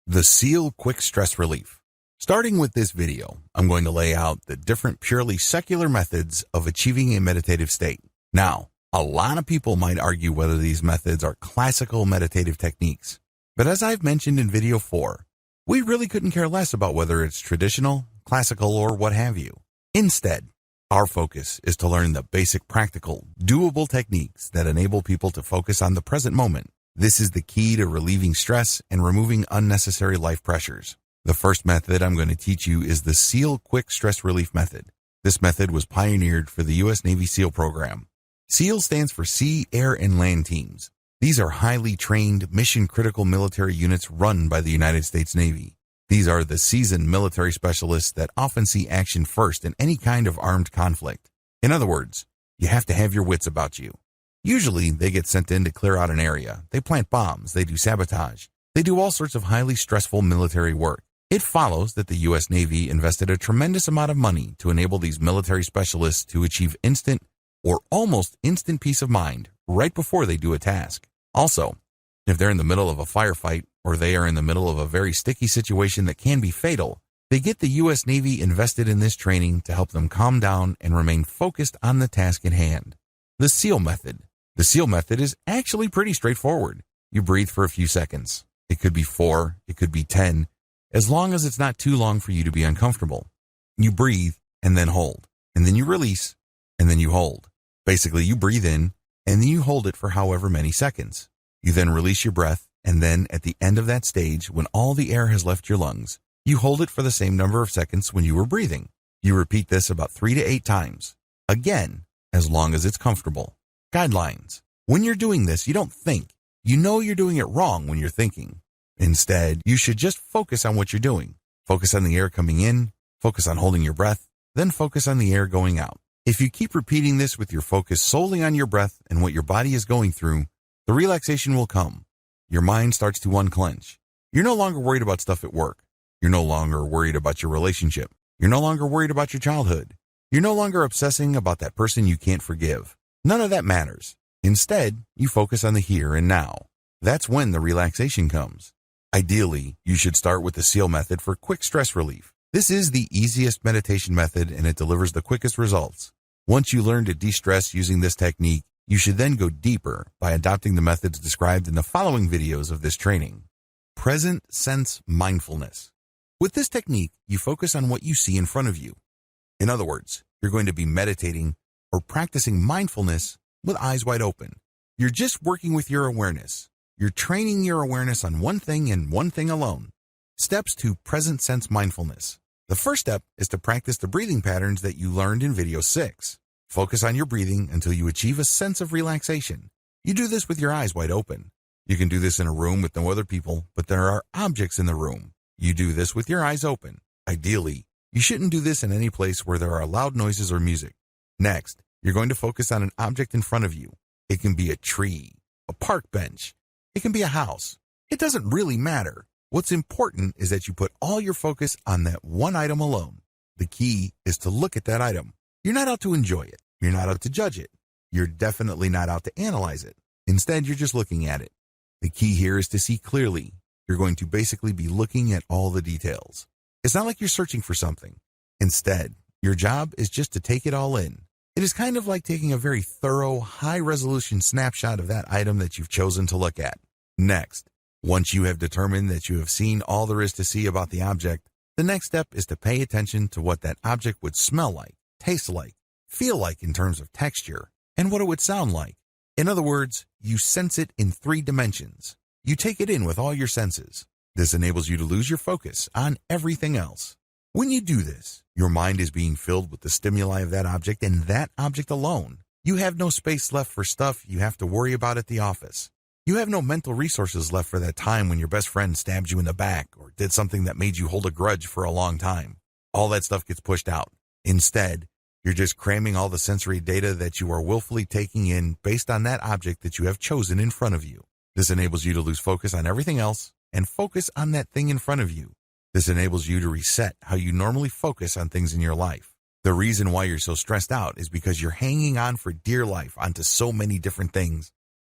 The SEAL Quick Stress Relief. Starting with this video, I'm going to lay out the different purely secular methods of achieving a meditative state. Now, a lot of people might argue whether these methods are classical meditative techniques, but as I've mentioned in video 4, we really couldn't care less about whether it's traditional, classical, or what have you. Instead, our focus is to learn the basic practical, doable techniques that enable people to focus on the present moment. This is the key to relieving stress and removing unnecessary life pressures. The first method I'm going to teach you is the SEAL Quick Stress Relief Method. This method was pioneered for the U.S. Navy SEAL program. SEAL stands for Sea, Air, and Land Teams. These are highly trained, mission-critical military units run by the United States Navy. These are the seasoned military specialists that often see action first in any kind of armed conflict. In other words, you have to have your wits about you. Usually, they get sent in to clear out an area. They plant bombs. They do sabotage. They do all sorts of highly stressful military work. It follows that the U.S. Navy invested a tremendous amount of money to enable these military specialists to achieve instant or almost instant peace of mind right before they do a task. Also, if they're in the middle of a firefight or they are in the middle of a very sticky situation that can be fatal, they get the U.S. Navy invested in this training to help them calm down and remain focused on the task at hand. The SEAL Method. The SEAL Method is actually pretty straightforward. You breathe for a few seconds. It could be 4, it could be 10, as long as it's not too long for you to be uncomfortable. You breathe and then hold, and then you release, and then you hold. Basically, you breathe in, and then you hold it for however many seconds. You then release your breath, and then at the end of that stage, when all the air has left your lungs, you hold it for the same number of seconds when you were breathing. You repeat this about 3 to 8 times. Again, as long as it's comfortable. Guidelines. When you're doing this, you don't think. You know you're doing it wrong when you're thinking. Instead, you should just focus on what you're doing. Focus on the air coming in, focus on holding your breath, then focus on the air going out. If you keep repeating this with your focus solely on your breath and what your body is going through, the relaxation will come. Your mind starts to unclench. You're no longer worried about stuff at work. You're no longer worried about your relationship. You're no longer worried about your childhood. You're no longer obsessing about that person you can't forgive. None of that matters. Instead, you focus on the here and now. That's when the relaxation comes. Ideally, you should start with the SEAL Method for quick stress relief. This is the easiest meditation method and it delivers the quickest results. Once you learn to de-stress using this technique, you should then go deeper by adopting the methods described in the following videos of this training. Present sense mindfulness. With this technique, you focus on what you see in front of you. In other words, you're going to be meditating or practicing mindfulness with eyes wide open. You're just working with your awareness. You're training your awareness on one thing and one thing alone. Steps to present sense mindfulness. The first step is to practice the breathing patterns that you learned in video 6. Focus on your breathing until you achieve a sense of relaxation. You do this with your eyes wide open. You can do this in a room with no other people, but there are objects in the room. You do this with your eyes open. Ideally, you shouldn't do this in any place where there are loud noises or music. Next, you're going to focus on an object in front of you. It can be a tree, a park bench. It can be a house. It doesn't really matter. What's important is that you put all your focus on that one item alone. The key is to look at that item. You're not out to enjoy it. You're not out to judge it. You're definitely not out to analyze it. Instead, you're just looking at it. The key here is to see clearly. You're going to basically be looking at all the details. It's not like you're searching for something. Instead, your job is just to take it all in. It is kind of like taking a very thorough, high-resolution snapshot of that item that you've chosen to look at. Next, once you have determined that you have seen all there is to see about the object, the next step is to pay attention to what that object would smell like, taste like, feel like in terms of texture, and what it would sound like. In other words, you sense it in 3 dimensions. You take it in with all your senses. This enables you to lose your focus on everything else. When you do this, your mind is being filled with the stimuli of that object and that object alone. You have no space left for stuff you have to worry about at the office. You have no mental resources left for that time when your best friend stabbed you in the back or did something that made you hold a grudge for a long time. All that stuff gets pushed out. Instead, you're just cramming all the sensory data that you are willfully taking in based on that object that you have chosen in front of you. This enables you to lose focus on everything else and focus on that thing in front of you. This enables you to reset how you normally focus on things in your life. The reason why you're so stressed out is because you're hanging on for dear life onto so many different things,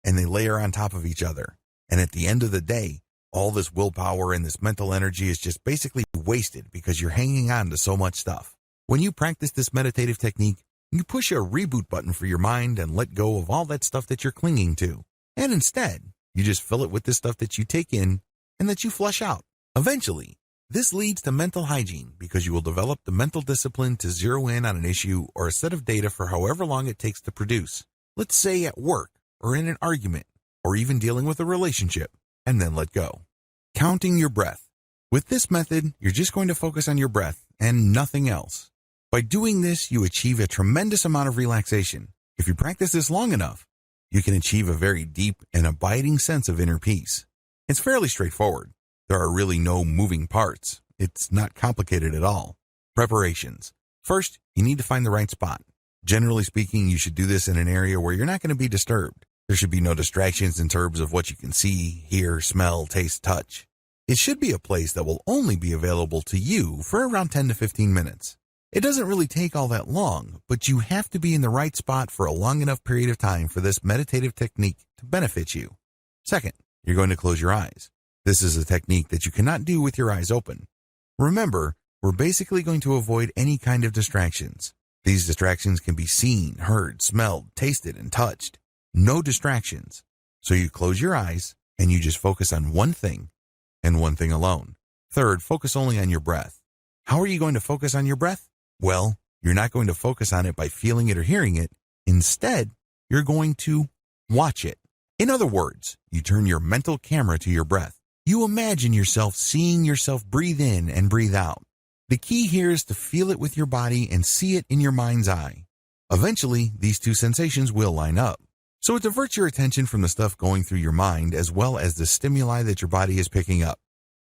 and they layer on top of each other. And at the end of the day, All this willpower and this mental energy is just basically wasted because you're hanging on to so much stuff. When you practice this meditative technique, you push a reboot button for your mind and let go of all that stuff that you're clinging to. And instead, you just fill it with the stuff that you take in and that you flush out. Eventually, this leads to mental hygiene because you will develop the mental discipline to zero in on an issue or a set of data for however long it takes to produce. Let's say at work or in an argument or even dealing with a relationship, and then let go. Counting your breath. With this method, you're just going to focus on your breath and nothing else. By doing this, you achieve a tremendous amount of relaxation. If you practice this long enough, you can achieve a very deep and abiding sense of inner peace. It's fairly straightforward. There are really no moving parts. It's not complicated at all. Preparations. First, you need to find the right spot. Generally speaking, you should do this in an area where you're not going to be disturbed. There should be no distractions in terms of what you can see, hear, smell, taste, touch. It should be a place that will only be available to you for around 10 to 15 minutes. It doesn't really take all that long, but you have to be in the right spot for a long enough period of time for this meditative technique to benefit you. Second, you're going to close your eyes. This is a technique that you cannot do with your eyes open. Remember, we're basically going to avoid any kind of distractions. These distractions can be seen, heard, smelled, tasted, and touched. No distractions. So you close your eyes and you just focus on one thing and one thing alone. Third, focus only on your breath. How are you going to focus on your breath? Well, you're not going to focus on it by feeling it or hearing it. Instead, you're going to watch it. In other words, you turn your mental camera to your breath. You imagine yourself seeing yourself breathe in and breathe out. The key here is to feel it with your body and see it in your mind's eye. Eventually, these two sensations will line up. So it diverts your attention from the stuff going through your mind as well as the stimuli that your body is picking up.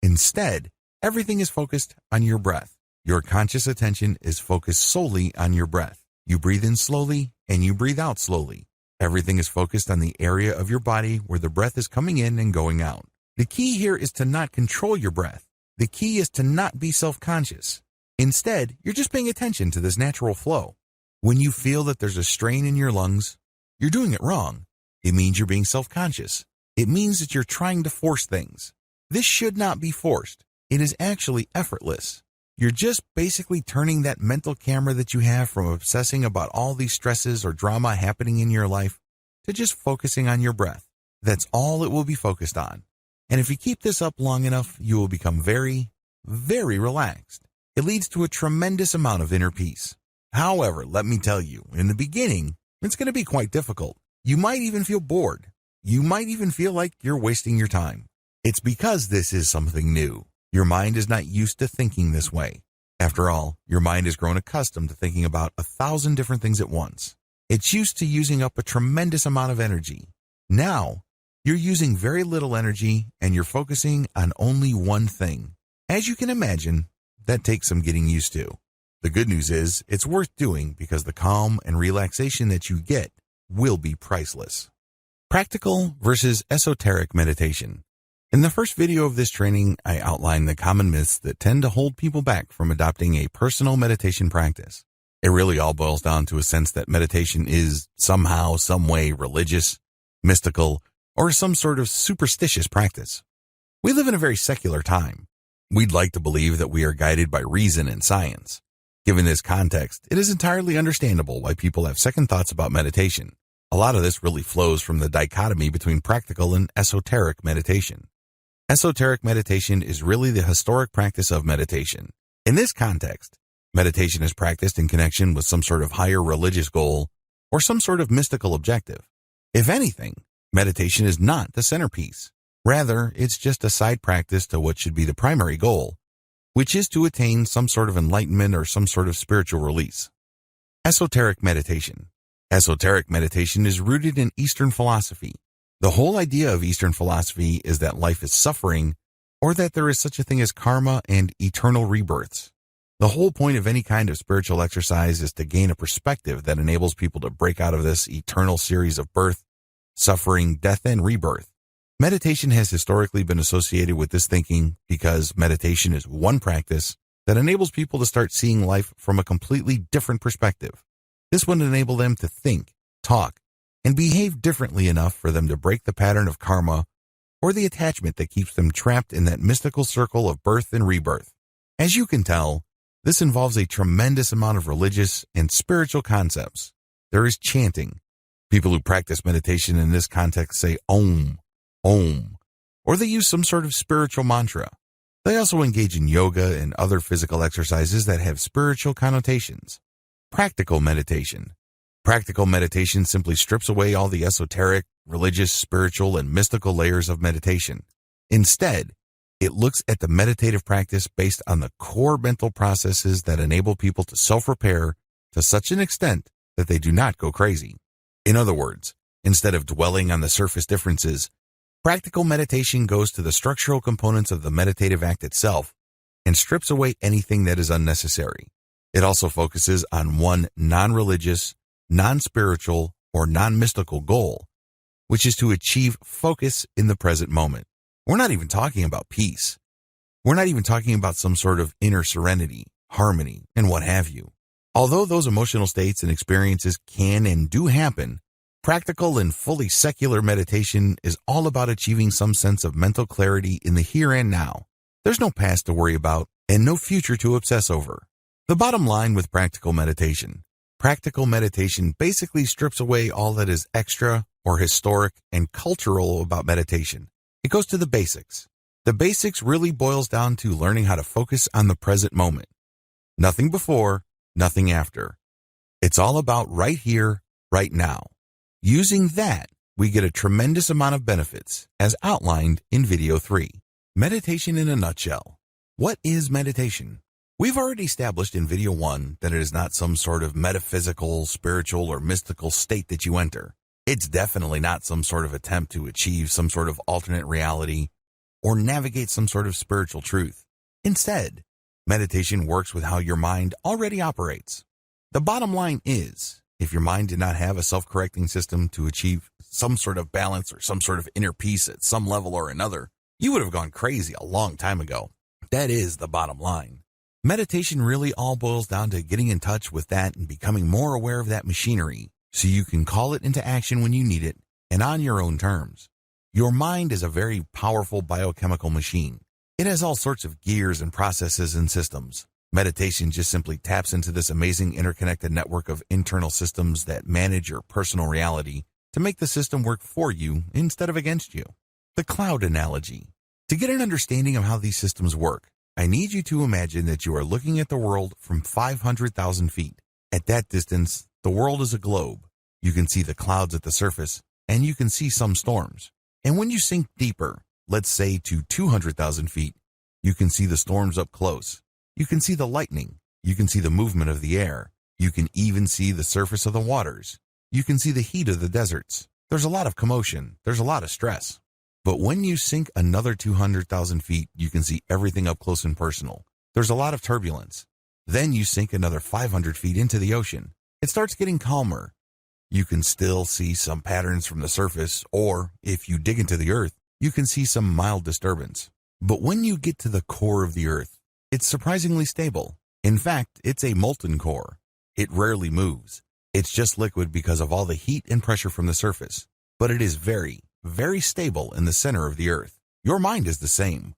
Instead, everything is focused on your breath. Your conscious attention is focused solely on your breath. You breathe in slowly and you breathe out slowly. Everything is focused on the area of your body where the breath is coming in and going out. The key here is to not control your breath. The key is to not be self-conscious. Instead, you're just paying attention to this natural flow. When you feel that there's a strain in your lungs, you're doing it wrong. It means you're being self-conscious. It means that you're trying to force things. This should not be forced. It is actually effortless. You're just basically turning that mental camera that you have from obsessing about all these stresses or drama happening in your life to just focusing on your breath. That's all it will be focused on. And if you keep this up long enough, you will become very, very relaxed. It leads to a tremendous amount of inner peace. However, let me tell you, in the beginning, it's going to be quite difficult. You might even feel bored. You might even feel like you're wasting your time. It's because this is something new. Your mind is not used to thinking this way. After all, your mind has grown accustomed to thinking about 1,000 different things at once. It's used to using up a tremendous amount of energy. Now, you're using very little energy and you're focusing on only one thing. As you can imagine, that takes some getting used to. The good news is it's worth doing because the calm and relaxation that you get will be priceless. Practical versus esoteric meditation. In the first video of this training, I outlined the common myths that tend to hold people back from adopting a personal meditation practice. It really all boils down to a sense that meditation is somehow, some way religious, mystical, or some sort of superstitious practice. We live in a very secular time. We'd like to believe that we are guided by reason and science. Given this context, it is entirely understandable why people have second thoughts about meditation. A lot of this really flows from the dichotomy between practical and esoteric meditation. Esoteric meditation is really the historic practice of meditation. In this context, meditation is practiced in connection with some sort of higher religious goal or some sort of mystical objective. If anything, meditation is not the centerpiece. Rather, it's just a side practice to what should be the primary goal, which is to attain some sort of enlightenment or some sort of spiritual release. Esoteric meditation. Esoteric meditation is rooted in Eastern philosophy. The whole idea of Eastern philosophy is that life is suffering, or that there is such a thing as karma and eternal rebirths. The whole point of any kind of spiritual exercise is to gain a perspective that enables people to break out of this eternal series of birth, suffering, death, and rebirth. Meditation has historically been associated with this thinking because meditation is one practice that enables people to start seeing life from a completely different perspective. This would enable them to think, talk, and behave differently enough for them to break the pattern of karma or the attachment that keeps them trapped in that mystical circle of birth and rebirth. As you can tell, this involves a tremendous amount of religious and spiritual concepts. There is chanting. People who practice meditation in this context say Om, Om, or they use some sort of spiritual mantra. They also engage in yoga and other physical exercises that have spiritual connotations. Practical meditation. Practical meditation simply strips away all the esoteric, religious, spiritual, and mystical layers of meditation. Instead, it looks at the meditative practice based on the core mental processes that enable people to self-repair to such an extent that they do not go crazy. In other words, instead of dwelling on the surface differences, practical meditation goes to the structural components of the meditative act itself and strips away anything that is unnecessary. It also focuses on one non-religious, non-spiritual, or non-mystical goal, which is to achieve focus in the present moment. We're not even talking about peace. We're not even talking about some sort of inner serenity, harmony, and what have you. Although those emotional states and experiences can and do happen, practical and fully secular meditation is all about achieving some sense of mental clarity in the here and now. There's no past to worry about and no future to obsess over. The bottom line with practical meditation basically strips away all that is extra or historic and cultural about meditation. It goes to the basics. The basics really boils down to learning how to focus on the present moment. Nothing before, nothing after. It's all about right here, right now. Using that, we get a tremendous amount of benefits, as outlined in video 3. Meditation in a nutshell. What is meditation? We've already established in video 1 that it is not some sort of metaphysical, spiritual, or mystical state that you enter. It's definitely not some sort of attempt to achieve some sort of alternate reality or navigate some sort of spiritual truth. Instead, meditation works with how your mind already operates. The bottom line is, if your mind did not have a self-correcting system to achieve some sort of balance or some sort of inner peace at some level or another, you would have gone crazy a long time ago. That is the bottom line. Meditation really all boils down to getting in touch with that and becoming more aware of that machinery so you can call it into action when you need it and on your own terms. Your mind is a very powerful biochemical machine. It has all sorts of gears and processes and systems. Meditation just simply taps into this amazing interconnected network of internal systems that manage your personal reality to make the system work for you instead of against you. The cloud analogy. To get an understanding of how these systems work, I need you to imagine that you are looking at the world from 500,000 feet. At that distance, the world is a globe. You can see the clouds at the surface, and you can see some storms. And when you sink deeper, let's say to 200,000 feet, you can see the storms up close. You can see the lightning. You can see the movement of the air. You can even see the surface of the waters. You can see the heat of the deserts. There's a lot of commotion. There's a lot of stress. But when you sink another 200,000 feet, you can see everything up close and personal. There's a lot of turbulence. Then you sink another 500 feet into the ocean. It starts getting calmer. You can still see some patterns from the surface, or if you dig into the earth, you can see some mild disturbance. But when you get to the core of the earth, it's surprisingly stable. In fact, it's a molten core. It rarely moves. It's just liquid because of all the heat and pressure from the surface. But it is very, very stable in the center of the earth. Your mind is the same.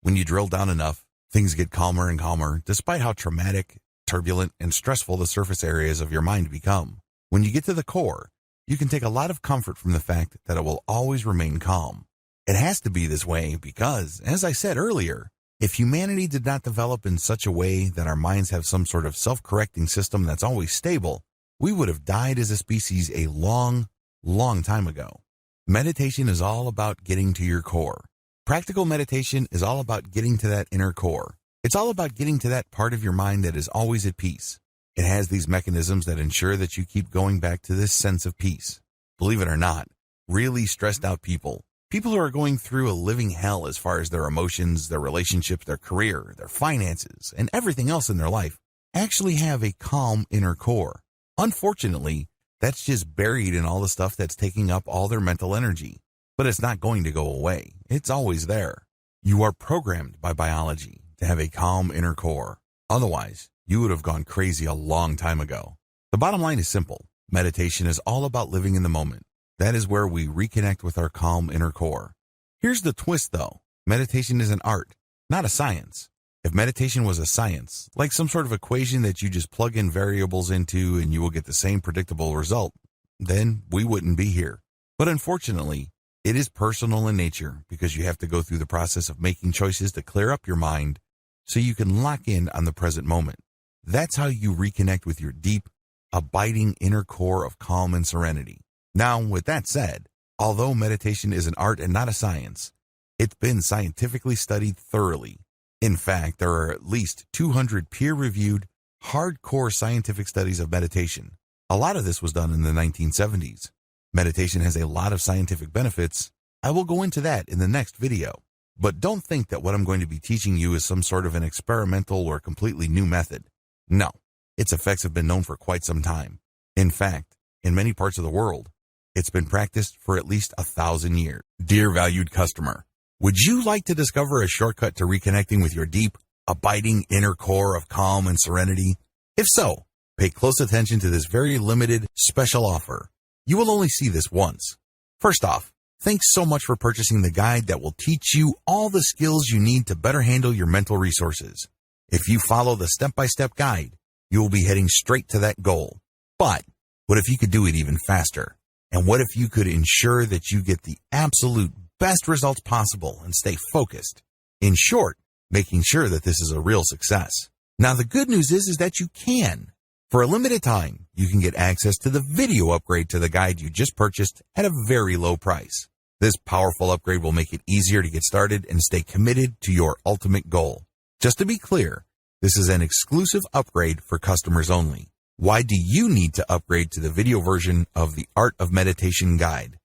When you drill down enough, things get calmer and calmer, despite how traumatic, turbulent, and stressful the surface areas of your mind become. When you get to the core, you can take a lot of comfort from the fact that it will always remain calm. It has to be this way because, as I said earlier, if humanity did not develop in such a way that our minds have some sort of self-correcting system that's always stable, we would have died as a species a long, long time ago. Meditation is all about getting to your core. Practical meditation is all about getting to that inner core. It's all about getting to that part of your mind that is always at peace. It has these mechanisms that ensure that you keep going back to this sense of peace. Believe it or not, really stressed out people who are going through a living hell as far as their emotions, their relationships, their career, their finances, and everything else in their life, actually have a calm inner core. Unfortunately, that's just buried in all the stuff that's taking up all their mental energy. But it's not going to go away. It's always there. You are programmed by biology to have a calm inner core. Otherwise, you would have gone crazy a long time ago. The bottom line is simple. Meditation is all about living in the moment. That is where we reconnect with our calm inner core. Here's the twist though. Meditation is an art, not a science. If meditation was a science, like some sort of equation that you just plug in variables into and you will get the same predictable result, then we wouldn't be here. But unfortunately, it is personal in nature because you have to go through the process of making choices to clear up your mind so you can lock in on the present moment. That's how you reconnect with your deep, abiding inner core of calm and serenity. Now, with that said, although meditation is an art and not a science, it's been scientifically studied thoroughly. In fact, there are at least 200 peer-reviewed, hardcore scientific studies of meditation. A lot of this was done in the 1970s. Meditation has a lot of scientific benefits. I will go into that in the next video. But don't think that what I'm going to be teaching you is some sort of an experimental or completely new method. No, its effects have been known for quite some time. In fact, in many parts of the world, it's been practiced for at least 1,000 years. Dear valued customer, would you like to discover a shortcut to reconnecting with your deep, abiding inner core of calm and serenity? If so, pay close attention to this very limited special offer. You will only see this once. First off, thanks so much for purchasing the guide that will teach you all the skills you need to better handle your mental resources. If you follow the step-by-step guide, you will be heading straight to that goal. But what if you could do it even faster? And what if you could ensure that you get the absolute best results possible and stay focused? In short, making sure that this is a real success. Now, the good news is that you can. For a limited time, you can get access to the video upgrade to the guide you just purchased at a very low price. This powerful upgrade will make it easier to get started and stay committed to your ultimate goal. Just to be clear, this is an exclusive upgrade for customers only. Why do you need to upgrade to the video version of the Art of Meditation guide?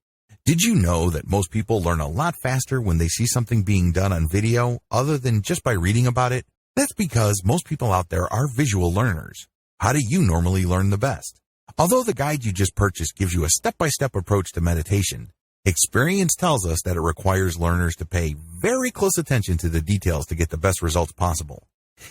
Did you know that most people learn a lot faster when they see something being done on video other than just by reading about it? That's because most people out there are visual learners. How do you normally learn the best? Although the guide you just purchased gives you a step-by-step approach to meditation, experience tells us that it requires learners to pay very close attention to the details to get the best results possible.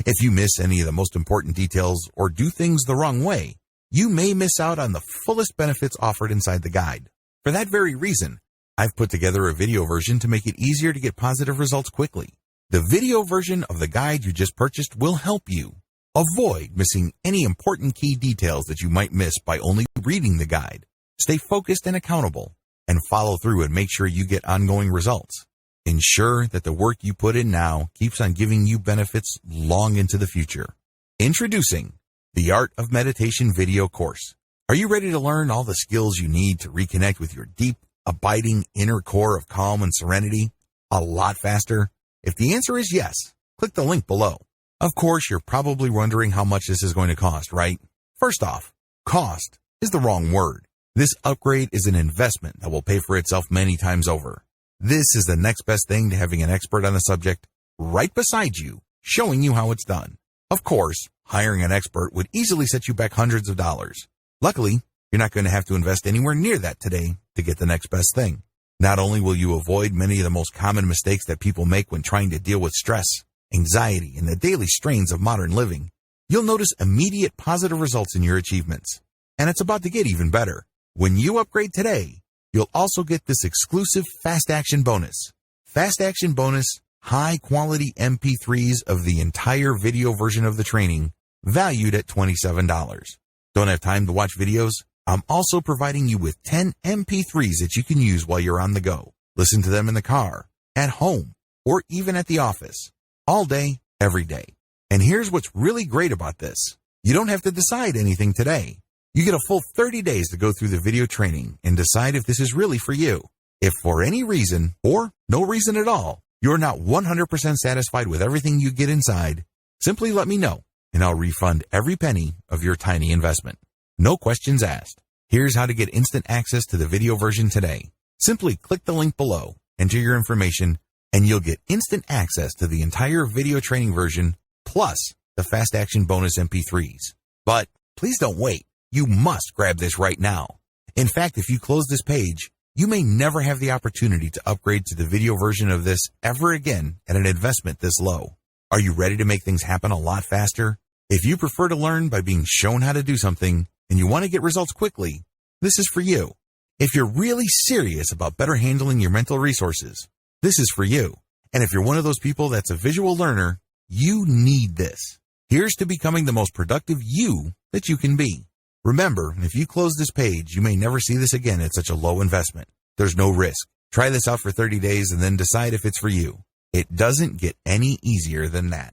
If you miss any of the most important details or do things the wrong way, you may miss out on the fullest benefits offered inside the guide. For that very reason, I've put together a video version to make it easier to get positive results quickly. The video version of the guide you just purchased will help you avoid missing any important key details that you might miss by only reading the guide. Stay focused and accountable, and follow through and make sure you get ongoing results. Ensure that the work you put in now keeps on giving you benefits long into the future. Introducing the Art of Meditation video course. Are you ready to learn all the skills you need to reconnect with your deep, abiding inner core of calm and serenity a lot faster? If the answer is yes, click the link below. Of course, you're probably wondering how much this is going to cost, right? First off, cost is the wrong word. This upgrade is an investment that will pay for itself many times over. This is the next best thing to having an expert on the subject right beside you, showing you how it's done. Of course, hiring an expert would easily set you back hundreds of dollars. Luckily, you're not going to have to invest anywhere near that today to get the next best thing. Not only will you avoid many of the most common mistakes that people make when trying to deal with stress, anxiety, and the daily strains of modern living, you'll notice immediate positive results in your achievements. And it's about to get even better. When you upgrade today, you'll also get this exclusive Fast Action bonus. Fast Action bonus, high-quality MP3s of the entire video version of the training, valued at $27. Don't have time to watch videos? I'm also providing you with 10 MP3s that you can use while you're on the go. Listen to them in the car, at home, or even at the office. All day, every day. And here's what's really great about this. You don't have to decide anything today. You get a full 30 days to go through the video training and decide if this is really for you. If for any reason, or no reason at all, you're not 100% satisfied with everything you get inside, simply let me know, and I'll refund every penny of your tiny investment. No questions asked. Here's how to get instant access to the video version today. Simply click the link below, enter your information, and you'll get instant access to the entire video training version, plus the Fast Action bonus MP3s. But please don't wait. You must grab this right now. In fact, if you close this page, you may never have the opportunity to upgrade to the video version of this ever again at an investment this low. Are you ready to make things happen a lot faster? If you prefer to learn by being shown how to do something and you want to get results quickly, this is for you. If you're really serious about better handling your mental resources, This is for you. And if you're one of those people that's a visual learner, you need this. Here's to becoming the most productive you that you can be. Remember, if you close this page, you may never see this again at such a low investment. There's no risk. Try this out for 30 days and then decide if it's for you. It doesn't get any easier than that.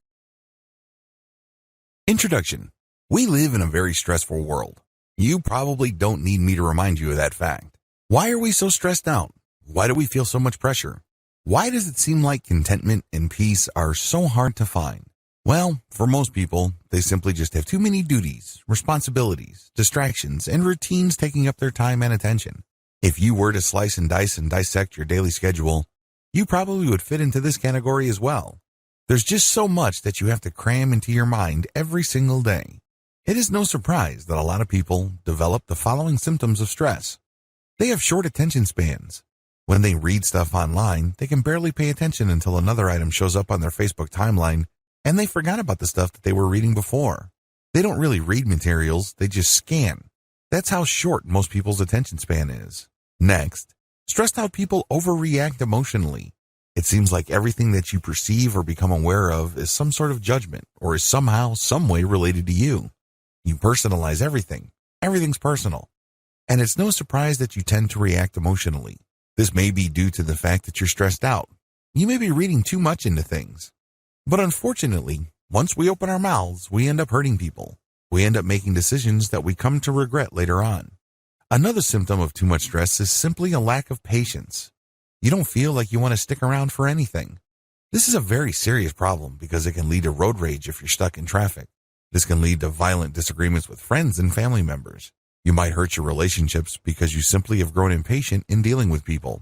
Introduction. We live in a very stressful world. You probably don't need me to remind you of that fact. Why are we so stressed out? Why do we feel so much pressure? Why does it seem like contentment and peace are so hard to find? Well, for most people, they simply just have too many duties, responsibilities, distractions, and routines taking up their time and attention. If you were to slice and dice and dissect your daily schedule, you probably would fit into this category as well. There's just so much that you have to cram into your mind every single day. It is no surprise that a lot of people develop the following symptoms of stress. They have short attention spans. When they read stuff online, they can barely pay attention until another item shows up on their Facebook timeline, and they forgot about the stuff that they were reading before. They don't really read materials, they just scan. That's how short most people's attention span is. Next, stressed out people overreact emotionally. It seems like everything that you perceive or become aware of is some sort of judgment or is somehow, some way related to you. You personalize everything. Everything's personal. And it's no surprise that you tend to react emotionally. This may be due to the fact that you're stressed out. You may be reading too much into things. But unfortunately, once we open our mouths, we end up hurting people. We end up making decisions that we come to regret later on. Another symptom of too much stress is simply a lack of patience. You don't feel like you want to stick around for anything. This is a very serious problem because it can lead to road rage if you're stuck in traffic. This can lead to violent disagreements with friends and family members. You might hurt your relationships because you simply have grown impatient in dealing with people.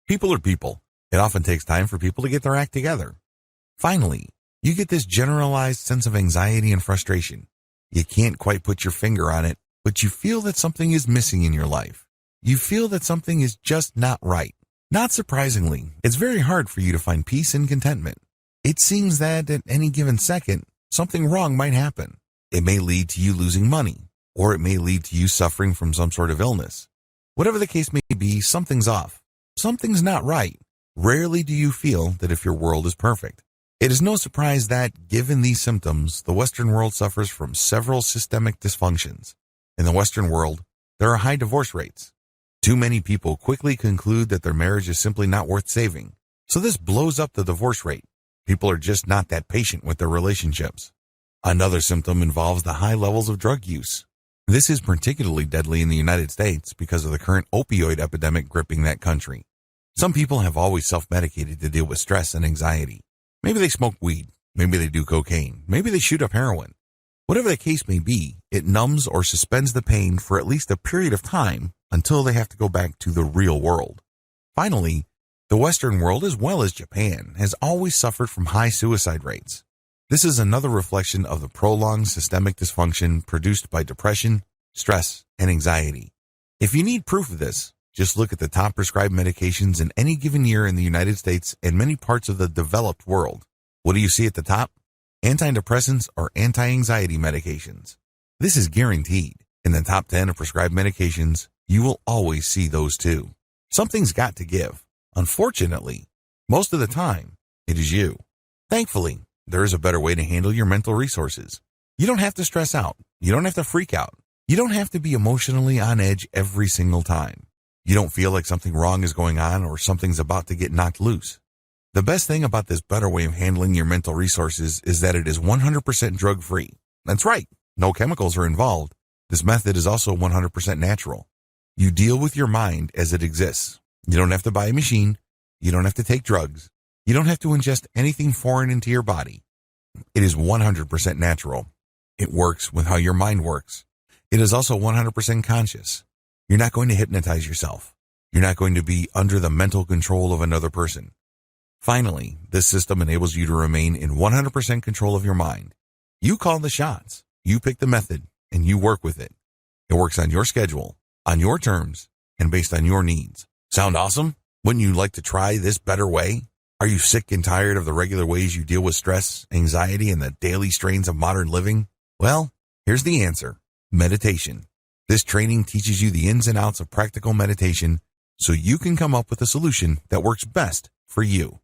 People are people. It often takes time for people to get their act together. Finally, you get this generalized sense of anxiety and frustration. You can't quite put your finger on it, but you feel that something is missing in your life. You feel that something is just not right. Not surprisingly, it's very hard for you to find peace and contentment. It seems that at any given second, something wrong might happen. It may lead to you losing money, or it may lead to you suffering from some sort of illness. Whatever the case may be, something's off. Something's not right. Rarely do you feel that if your world is perfect. It is no surprise that, given these symptoms, the Western world suffers from several systemic dysfunctions. In the Western world, there are high divorce rates. Too many people quickly conclude that their marriage is simply not worth saving. So this blows up the divorce rate. People are just not that patient with their relationships. Another symptom involves the high levels of drug use. This is particularly deadly in the United States because of the current opioid epidemic gripping that country. Some people have always self-medicated to deal with stress and anxiety. Maybe they smoke weed. Maybe they do cocaine. Maybe they shoot up heroin. Whatever the case may be, it numbs or suspends the pain for at least a period of time until they have to go back to the real world. Finally, the Western world, as well as Japan, has always suffered from high suicide rates. This is another reflection of the prolonged systemic dysfunction produced by depression, stress, and anxiety. If you need proof of this, just look at the top prescribed medications in any given year in the United States and many parts of the developed world. What do you see at the top? Antidepressants or anti-anxiety medications. This is guaranteed. In the top 10 of prescribed medications, you will always see those too. Something's got to give. Unfortunately, most of the time, it is you. Thankfully, there is a better way to handle your mental resources. You don't have to stress out. You don't have to freak out. You don't have to be emotionally on edge every single time. You don't feel like something wrong is going on or something's about to get knocked loose. The best thing about this better way of handling your mental resources is that it is 100% drug-free. That's right. No chemicals are involved. This method is also 100% natural. You deal with your mind as it exists. You don't have to buy a machine. You don't have to take drugs. You don't have to ingest anything foreign into your body. It is 100% natural. It works with how your mind works. It is also 100% conscious. You're not going to hypnotize yourself. You're not going to be under the mental control of another person. Finally, this system enables you to remain in 100% control of your mind. You call the shots. You pick the method, and you work with it. It works on your schedule, on your terms, and based on your needs. Sound awesome? Wouldn't you like to try this better way? Are you sick and tired of the regular ways you deal with stress, anxiety, and the daily strains of modern living? Well, here's the answer. Meditation. This training teaches you the ins and outs of practical meditation so you can come up with a solution that works best for you.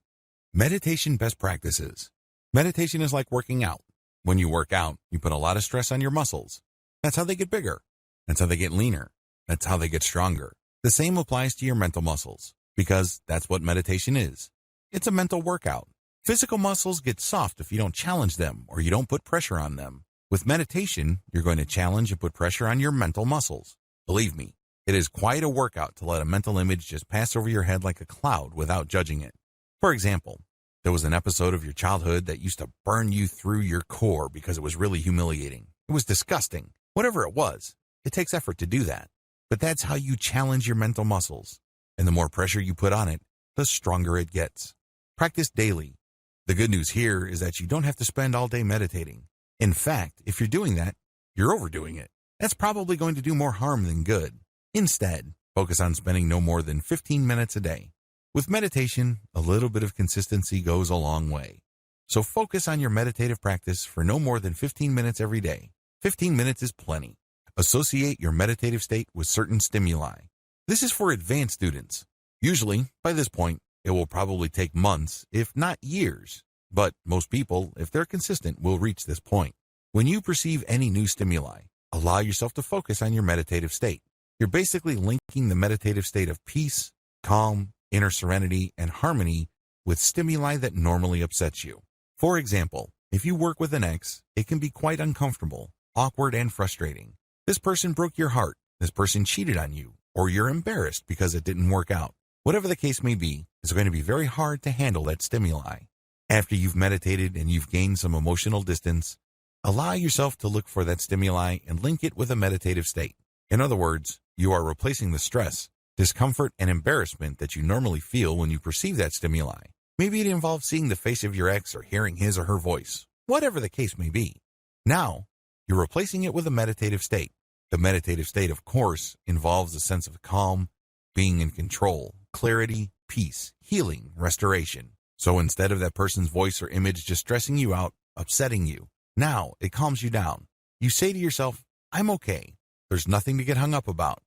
Meditation best practices. Meditation is like working out. When you work out, you put a lot of stress on your muscles. That's how they get bigger. That's how they get leaner. That's how they get stronger. The same applies to your mental muscles, because that's what meditation is. It's a mental workout. Physical muscles get soft if you don't challenge them or you don't put pressure on them. With meditation, you're going to challenge and put pressure on your mental muscles. Believe me, it is quite a workout to let a mental image just pass over your head like a cloud without judging it. For example, there was an episode of your childhood that used to burn you through your core because it was really humiliating. It was disgusting. Whatever it was, it takes effort to do that. But that's how you challenge your mental muscles. And the more pressure you put on it, the stronger it gets. Practice daily. The good news here is that you don't have to spend all day meditating. In fact, if you're doing that, you're overdoing it. That's probably going to do more harm than good. Instead, focus on spending no more than 15 minutes a day. With meditation, a little bit of consistency goes a long way. So focus on your meditative practice for no more than 15 minutes every day. 15 minutes is plenty. Associate your meditative state with certain stimuli. This is for advanced students. Usually, by this point, it will probably take months, if not years. But most people, if they're consistent, will reach this point. When you perceive any new stimuli, allow yourself to focus on your meditative state. You're basically linking the meditative state of peace, calm, inner serenity, and harmony with stimuli that normally upsets you. For example, if you work with an ex, it can be quite uncomfortable, awkward, and frustrating. This person broke your heart, this person cheated on you, or you're embarrassed because it didn't work out. Whatever the case may be, it's going to be very hard to handle that stimuli. After you've meditated and you've gained some emotional distance, allow yourself to look for that stimuli and link it with a meditative state. In other words, you are replacing the stress, discomfort, and embarrassment that you normally feel when you perceive that stimuli. Maybe it involves seeing the face of your ex or hearing his or her voice, whatever the case may be. Now, you're replacing it with a meditative state. The meditative state, of course, involves a sense of calm, being in control, clarity, peace, healing, restoration. So instead of that person's voice or image just stressing you out, upsetting you, now it calms you down. You say to yourself, I'm okay. There's nothing to get hung up about.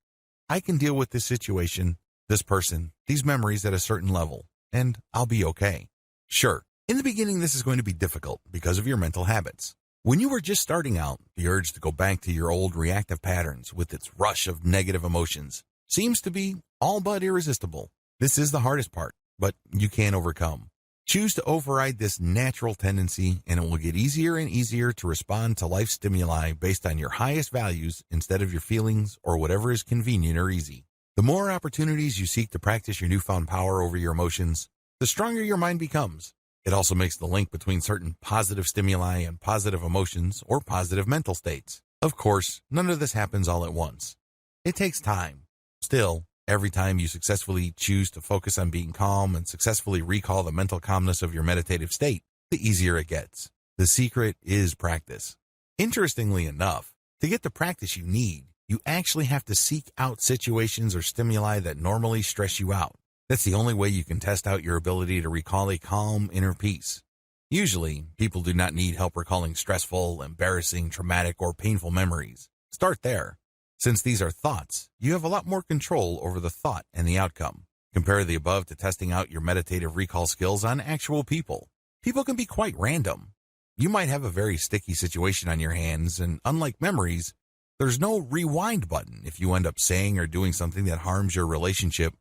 I can deal with this situation, this person, these memories at a certain level, and I'll be okay. Sure, in the beginning this is going to be difficult because of your mental habits. When you were just starting out, the urge to go back to your old reactive patterns with its rush of negative emotions seems to be all but irresistible. This is the hardest part, but you can overcome. Choose to override this natural tendency, and it will get easier and easier to respond to life stimuli based on your highest values instead of your feelings or whatever is convenient or easy. The more opportunities you seek to practice your newfound power over your emotions, the stronger your mind becomes. It also makes the link between certain positive stimuli and positive emotions or positive mental states. Of course, none of this happens all at once. It takes time. Still, every time you successfully choose to focus on being calm and successfully recall the mental calmness of your meditative state, the easier it gets. The secret is practice. Interestingly enough, to get the practice you need, you actually have to seek out situations or stimuli that normally stress you out. That's the only way you can test out your ability to recall a calm inner peace. Usually, people do not need help recalling stressful, embarrassing, traumatic, or painful memories. Start there. Since these are thoughts, you have a lot more control over the thought and the outcome. Compare the above to testing out your meditative recall skills on actual people. People can be quite random. You might have a very sticky situation on your hands, and unlike memories, there's no rewind button if you end up saying or doing something that harms your relationship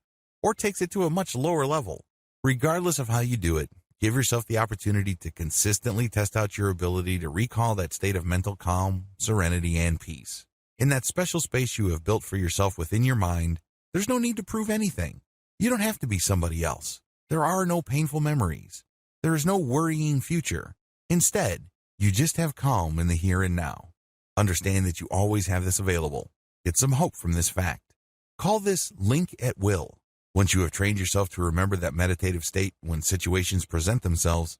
or takes it to a much lower level. Regardless of how you do it, give yourself the opportunity to consistently test out your ability to recall that state of mental calm, serenity, and peace. In that special space you have built for yourself within your mind, there's no need to prove anything. You don't have to be somebody else. There are no painful memories. There is no worrying future. Instead, you just have calm in the here and now. Understand that you always have this available. Get some hope from this fact. Call this link at will. Once you have trained yourself to remember that meditative state when situations present themselves,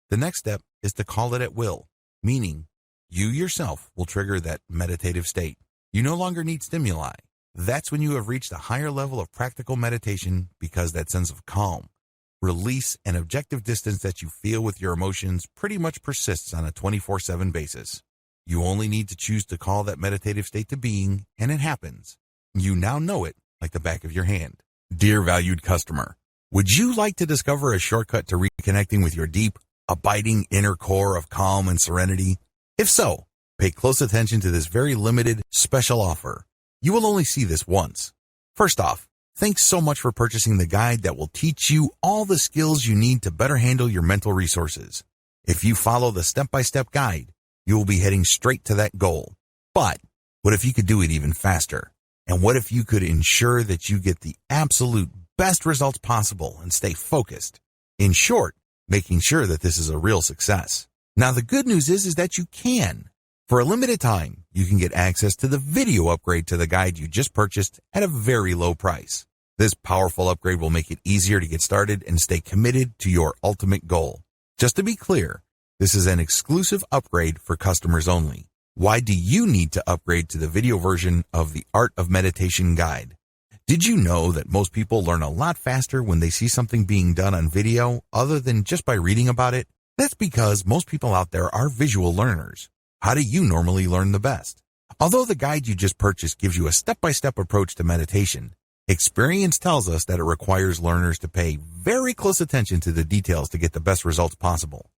the next step is to call it at will, meaning you yourself will trigger that meditative state. You no longer need stimuli. That's when you have reached a higher level of practical meditation, because that sense of calm, release, and objective distance that you feel with your emotions pretty much persists on a 24/7 basis. You only need to choose to call that meditative state to being, and it happens. You now know it like the back of your hand. Dear valued customer, Would you like to discover a shortcut to reconnecting with your deep, abiding inner core of calm and serenity? If so, pay close attention to this very limited, special offer. You will only see this once. First off, thanks so much for purchasing the guide that will teach you all the skills you need to better handle your mental resources. If you follow the step-by-step guide, you will be heading straight to that goal. But what if you could do it even faster? And what if you could ensure that you get the absolute best results possible and stay focused? In short, making sure that this is a real success. Now, the good news is that you can. For a limited time, you can get access to the video upgrade to the guide you just purchased at a very low price. This powerful upgrade will make it easier to get started and stay committed to your ultimate goal. Just to be clear, this is an exclusive upgrade for customers only. Why do you need to upgrade to the video version of the Art of Meditation guide? Did you know that most people learn a lot faster when they see something being done on video other than just by reading about it? That's because most people out there are visual learners. How do you normally learn the best? Although the guide you just purchased gives you a step-by-step approach to meditation, experience tells us that it requires learners to pay very close attention to the details to get the best results possible.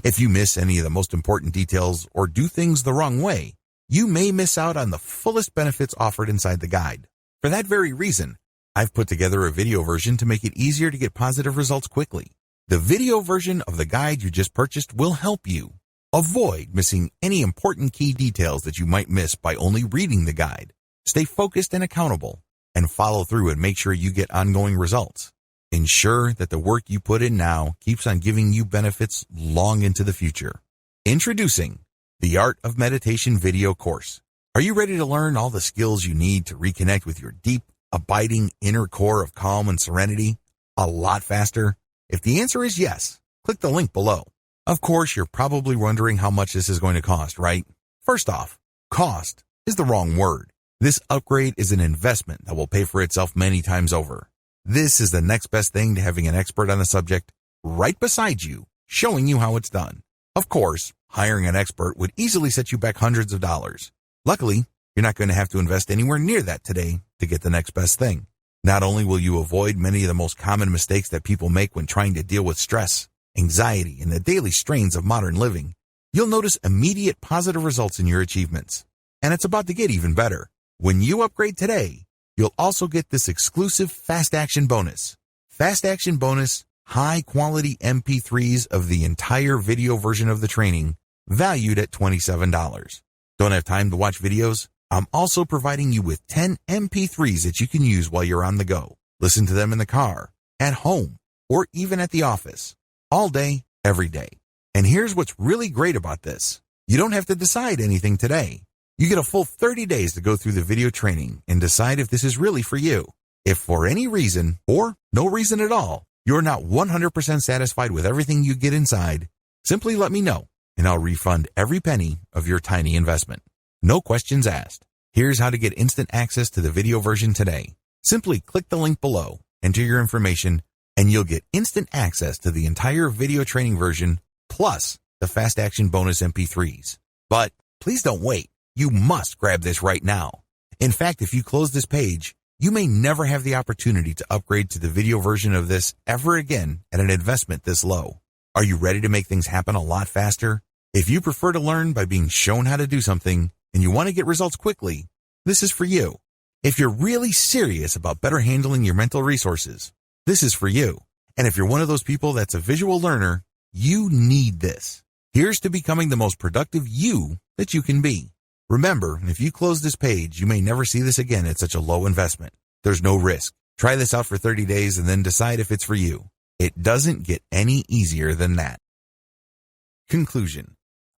If you miss any of the most important details or do things the wrong way, you may miss out on the fullest benefits offered inside the guide. For that very reason, I've put together a video version to make it easier to get positive results quickly. The video version of the guide you just purchased will help you avoid missing any important key details that you might miss by only reading the guide. Stay focused and accountable, and follow through and make sure you get ongoing results. Ensure that the work you put in now keeps on giving you benefits long into the future. Introducing the Art of Meditation video course. Are you ready to learn all the skills you need to reconnect with your deep, abiding inner core of calm and serenity a lot faster? If the answer is yes, click the link below. Of course, you're probably wondering how much this is going to cost, right? First off, cost is the wrong word. This upgrade is an investment that will pay for itself many times over. This is the next best thing to having an expert on the subject right beside you, showing you how it's done. Of course, hiring an expert would easily set you back hundreds of dollars. Luckily, you're not going to have to invest anywhere near that today to get the next best thing. Not only will you avoid many of the most common mistakes that people make when trying to deal with stress, anxiety, and the daily strains of modern living, you'll notice immediate positive results in your achievements. And it's about to get even better. When you upgrade today, you'll also get this exclusive Fast Action bonus. Fast Action bonus, high-quality MP3s of the entire video version of the training, valued at $27. Don't have time to watch videos? I'm also providing you with 10 MP3s that you can use while you're on the go. Listen to them in the car, at home, or even at the office. All day, every day. And here's what's really great about this. You don't have to decide anything today. You get a full 30 days to go through the video training and decide if this is really for you. If for any reason, or no reason at all, you're not 100% satisfied with everything you get inside, simply let me know, and I'll refund every penny of your tiny investment. No questions asked. Here's how to get instant access to the video version today. Simply click the link below, enter your information, and you'll get instant access to the entire video training version, plus the Fast Action bonus MP3s. But please don't wait. You must grab this right now. In fact, if you close this page, you may never have the opportunity to upgrade to the video version of this ever again at an investment this low. Are you ready to make things happen a lot faster? If you prefer to learn by being shown how to do something and you want to get results quickly, this is for you. If you're really serious about better handling your mental resources, this is for you. And if you're one of those people that's a visual learner, you need this. Here's to becoming the most productive you that you can be. Remember, if you close this page, you may never see this again at such a low investment. There's no risk. Try this out for 30 days and then decide if it's for you. It doesn't get any easier than that. Conclusion.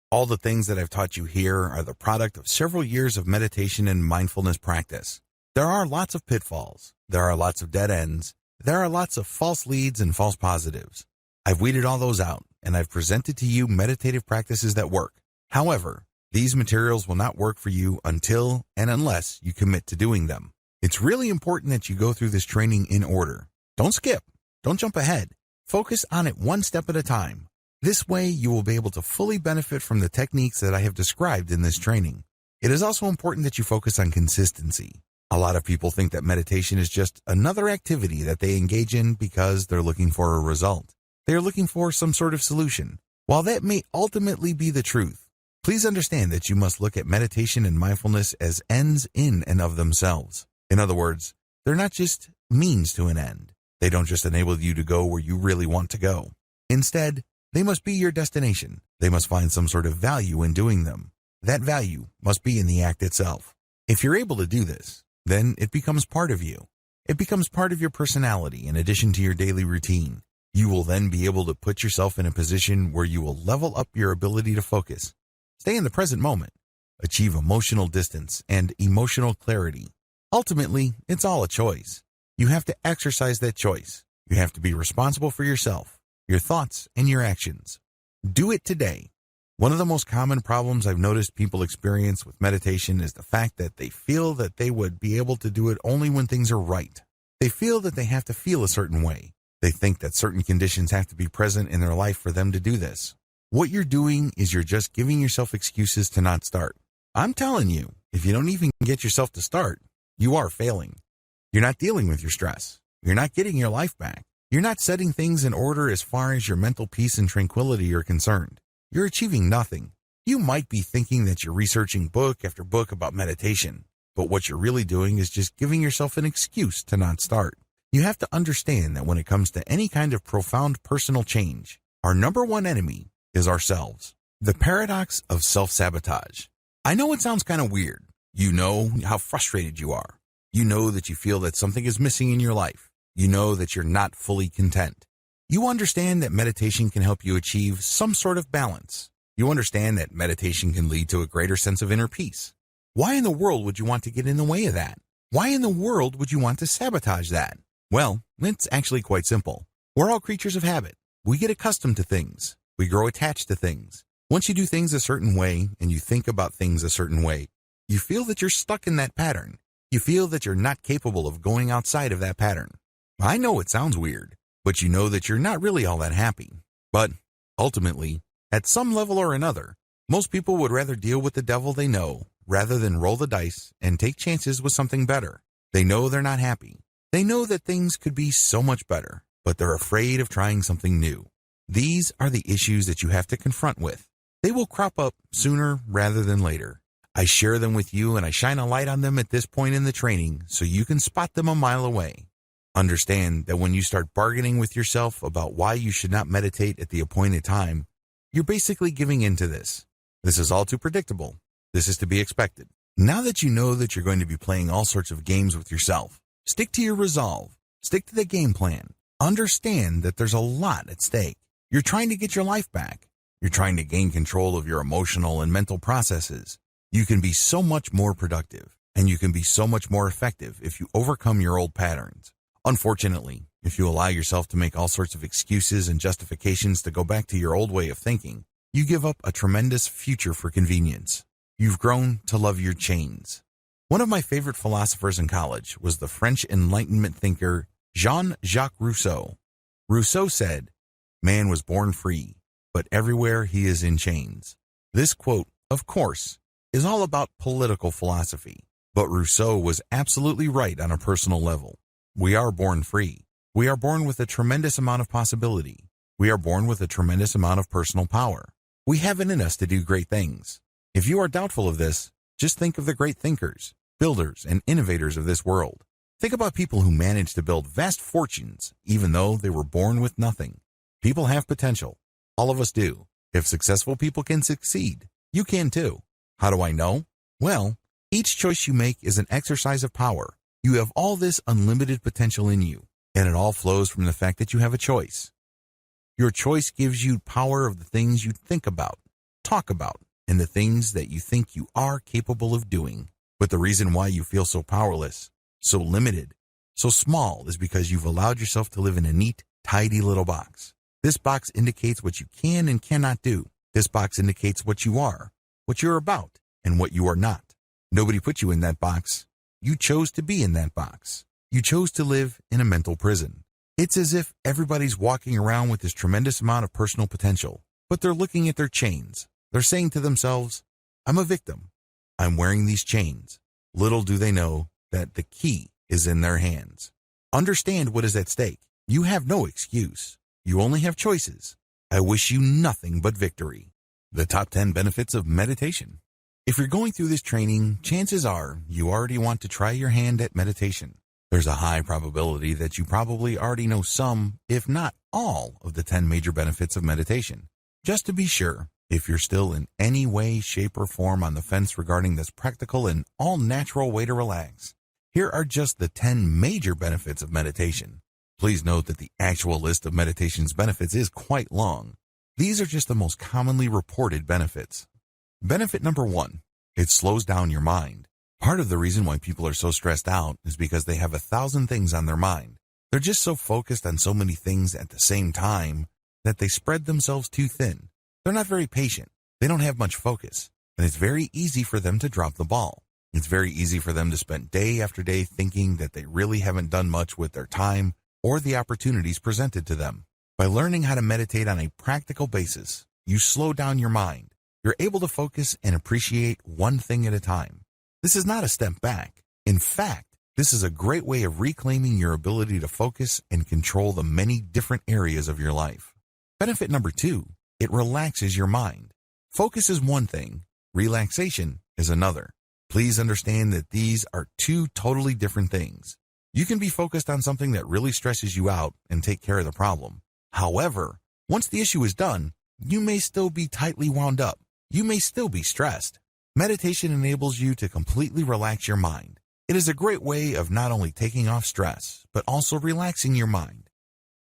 All the things that I've taught you here are the product of several years of meditation and mindfulness practice. There are lots of pitfalls. There are lots of dead ends. There are lots of false leads and false positives. I've weeded all those out, and I've presented to you meditative practices that work. However, these materials will not work for you until and unless you commit to doing them. It's really important that you go through this training in order. Don't skip. Don't jump ahead. Focus on it one step at a time. This way, you will be able to fully benefit from the techniques that I have described in this training. It is also important that you focus on consistency. A lot of people think that meditation is just another activity that they engage in because they're looking for a result. They are looking for some sort of solution. While that may ultimately be the truth, please understand that you must look at meditation and mindfulness as ends in and of themselves. In other words, they're not just means to an end. They don't just enable you to go where you really want to go. Instead, they must be your destination. They must find some sort of value in doing them. That value must be in the act itself. If you're able to do this, then it becomes part of you. It becomes part of your personality in addition to your daily routine. You will then be able to put yourself in a position where you will level up your ability to focus, stay in the present moment, achieve emotional distance and emotional clarity. Ultimately, it's all a choice. You have to exercise that choice. You have to be responsible for yourself, your thoughts, and your actions. Do it today. One of the most common problems I've noticed people experience with meditation is the fact that they feel that they would be able to do it only when things are right. They feel that they have to feel a certain way. They think that certain conditions have to be present in their life for them to do this. What you're doing is you're just giving yourself excuses to not start. I'm telling you, if you don't even get yourself to start, you are failing. You're not dealing with your stress. You're not getting your life back. You're not setting things in order as far as your mental peace and tranquility are concerned. You're achieving nothing. You might be thinking that you're researching book after book about meditation, but what you're really doing is just giving yourself an excuse to not start. You have to understand that when it comes to any kind of profound personal change, our number one enemy is ourselves. The paradox of self-sabotage. I know it sounds kind of weird. You know how frustrated you are. You know that you feel that something is missing in your life. You know that you're not fully content. You understand that meditation can help you achieve some sort of balance. You understand that meditation can lead to a greater sense of inner peace. Why in the world would you want to get in the way of that? Why in the world would you want to sabotage that? Well, it's actually quite simple. We're all creatures of habit. We get accustomed to things. We grow attached to things. Once you do things a certain way and you think about things a certain way, you feel that you're stuck in that pattern. You feel that you're not capable of going outside of that pattern. I know it sounds weird, but you know that you're not really all that happy. But ultimately, at some level or another, most people would rather deal with the devil they know rather than roll the dice and take chances with something better. They know they're not happy. They know that things could be so much better, but they're afraid of trying something new. These are the issues that you have to confront with. They will crop up sooner rather than later. I share them with you and I shine a light on them at this point in the training so you can spot them a mile away. Understand that when you start bargaining with yourself about why you should not meditate at the appointed time, you're basically giving in to this. This is all too predictable. This is to be expected. Now that you know that you're going to be playing all sorts of games with yourself, stick to your resolve. Stick to the game plan. Understand that there's a lot at stake. You're trying to get your life back. You're trying to gain control of your emotional and mental processes. You can be so much more productive, and you can be so much more effective if you overcome your old patterns. Unfortunately, if you allow yourself to make all sorts of excuses and justifications to go back to your old way of thinking, you give up a tremendous future for convenience. You've grown to love your chains. One of my favorite philosophers in college was the French Enlightenment thinker Jean-Jacques Rousseau. Rousseau said, "Man was born free, but everywhere he is in chains." This quote, of course, is all about political philosophy, but Rousseau was absolutely right on a personal level. We are born free. We are born with a tremendous amount of possibility. We are born with a tremendous amount of personal power. We have it in us to do great things. If you are doubtful of this, just think of the great thinkers, builders, and innovators of this world. Think about people who managed to build vast fortunes even though they were born with nothing. People have potential. All of us do. If successful people can succeed, you can too. How do I know? Well, each choice you make is an exercise of power. You have all this unlimited potential in you, and it all flows from the fact that you have a choice. Your choice gives you power of the things you think about, talk about, and the things that you think you are capable of doing. But the reason why you feel so powerless, so limited, so small is because you've allowed yourself to live in a neat, tidy little box. This box indicates what you can and cannot do. This box indicates what you are, what you're about, and what you are not. Nobody put you in that box. You chose to be in that box. You chose to live in a mental prison. It's as if everybody's walking around with this tremendous amount of personal potential, but they're looking at their chains. They're saying to themselves, "I'm a victim. I'm wearing these chains." Little do they know that the key is in their hands. Understand what is at stake. You have no excuse. You only have choices. I wish you nothing but victory. The top 10 benefits of meditation. If you're going through this training, chances are you already want to try your hand at meditation. There's a high probability that you probably already know some, if not all, of the 10 major benefits of meditation. Just to be sure, if you're still in any way, shape, or form on the fence regarding this practical and all-natural way to relax, here are just the 10 major benefits of meditation. Please note that the actual list of meditation's benefits is quite long. These are just the most commonly reported benefits. Benefit number 1, it slows down your mind. Part of the reason why people are so stressed out is because they have 1,000 things on their mind. They're just so focused on so many things at the same time that they spread themselves too thin. They're not very patient. They don't have much focus, and it's very easy for them to drop the ball. It's very easy for them to spend day after day thinking that they really haven't done much with their time or the opportunities presented to them. By learning how to meditate on a practical basis, you slow down your mind. You're able to focus and appreciate one thing at a time. This is not a step back. In fact, this is a great way of reclaiming your ability to focus and control the many different areas of your life. Benefit number 2, it relaxes your mind. Focus is one thing, relaxation is another. Please understand that these are two totally different things. You can be focused on something that really stresses you out and take care of the problem. However, once the issue is done, you may still be tightly wound up. You may still be stressed. Meditation enables you to completely relax your mind. It is a great way of not only taking off stress, but also relaxing your mind.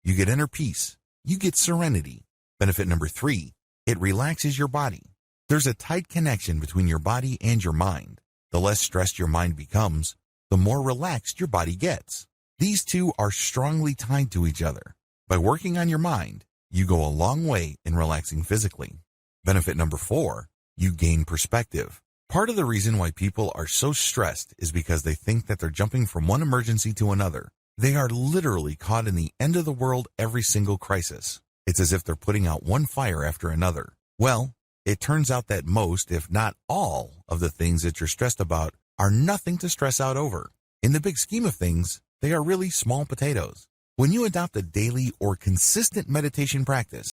You get inner peace. You get serenity. Benefit number 3, it relaxes your body. There's a tight connection between your body and your mind. The less stressed your mind becomes, the more relaxed your body gets. These two are strongly tied to each other. By working on your mind, you go a long way in relaxing physically. Benefit number 4, you gain perspective. Part of the reason why people are so stressed is because they think that they're jumping from one emergency to another. They are literally caught in the end of the world every single crisis. It's as if they're putting out one fire after another. Well, it turns out that most, if not all, of the things that you're stressed about are nothing to stress out over. In the big scheme of things, they are really small potatoes. When you adopt a daily or consistent meditation practice,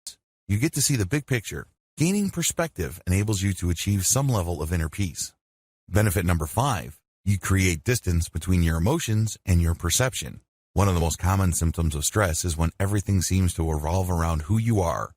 you get to see the big picture. Gaining perspective enables you to achieve some level of inner peace. Benefit number 5, you create distance between your emotions and your perception. One of the most common symptoms of stress is when everything seems to revolve around who you are,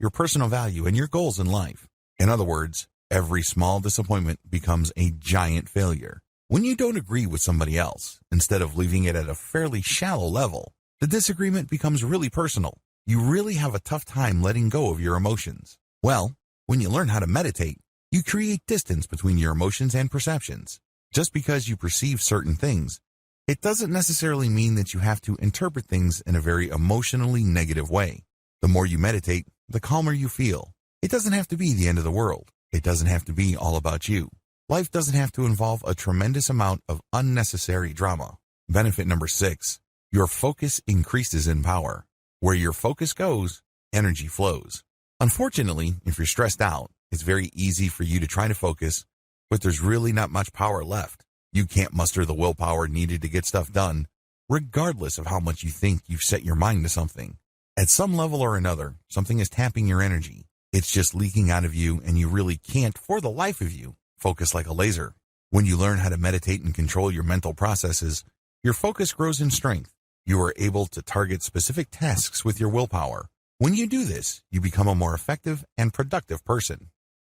your personal value, and your goals in life. In other words, every small disappointment becomes a giant failure. When you don't agree with somebody else, instead of leaving it at a fairly shallow level, the disagreement becomes really personal. You really have a tough time letting go of your emotions. Well, when you learn how to meditate, you create distance between your emotions and perceptions. Just because you perceive certain things, it doesn't necessarily mean that you have to interpret things in a very emotionally negative way. The more you meditate, the calmer you feel. It doesn't have to be the end of the world. It doesn't have to be all about you. Life doesn't have to involve a tremendous amount of unnecessary drama. Benefit number 6, your focus increases in power. Where your focus goes, energy flows. Unfortunately, if you're stressed out, it's very easy for you to try to focus, but there's really not much power left. You can't muster the willpower needed to get stuff done, regardless of how much you think you've set your mind to something. At some level or another, something is tapping your energy. It's just leaking out of you, and you really can't, for the life of you, focus like a laser. When you learn how to meditate and control your mental processes, your focus grows in strength. You are able to target specific tasks with your willpower. When you do this, you become a more effective and productive person.